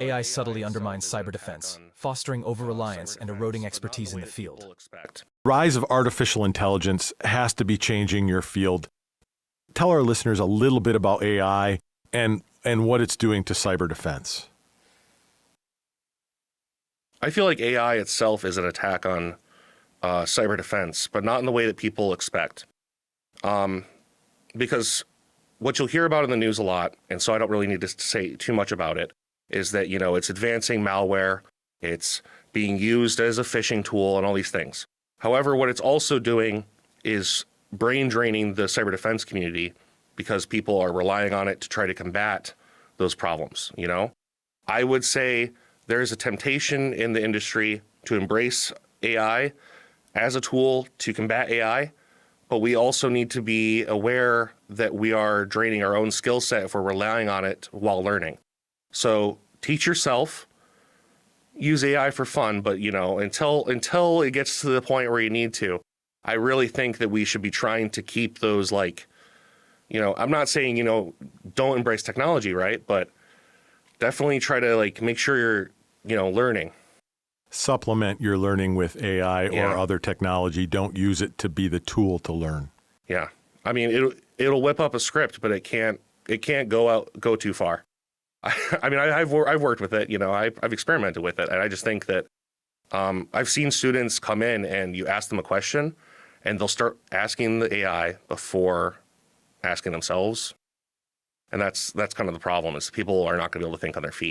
AI subtly undermines cyber defense, fostering over-reliance and eroding expertise in the field. Rise of artificial intelligence has to be changing your field. Tell our listeners a little bit about AI and what it's doing to cyber defense. I feel like AI itself is an attack on cyber defense, but not in the way that people expect. Because what you'll hear about in the news a lot, and so I don't really need to say too much about it, is that, it's advancing malware, it's being used as a phishing tool and all these things. However, what it's also doing is brain draining the cyber defense community because people are relying on it to try to combat those problems, I would say there's a temptation in the industry to embrace AI as a tool to combat AI, but we also need to be aware that we are draining our own skill set if we're relying on it while learning. So teach yourself, use AI for fun, but until it gets to the point where you need to, I really think that we should be trying to keep those I'm not saying, don't embrace technology, right? But definitely try to make sure you're, learning. Supplement your learning with AI or other technology. Don't use it to be the tool to learn. Yeah. I mean, it'll whip up a script, but it can't go too far. I've worked with it, I've experimented with it. And I just think that I've seen students come in and you ask them a question and they'll start asking the AI before asking themselves. And that's kind of the problem, is people are not going to be able to think on their feet.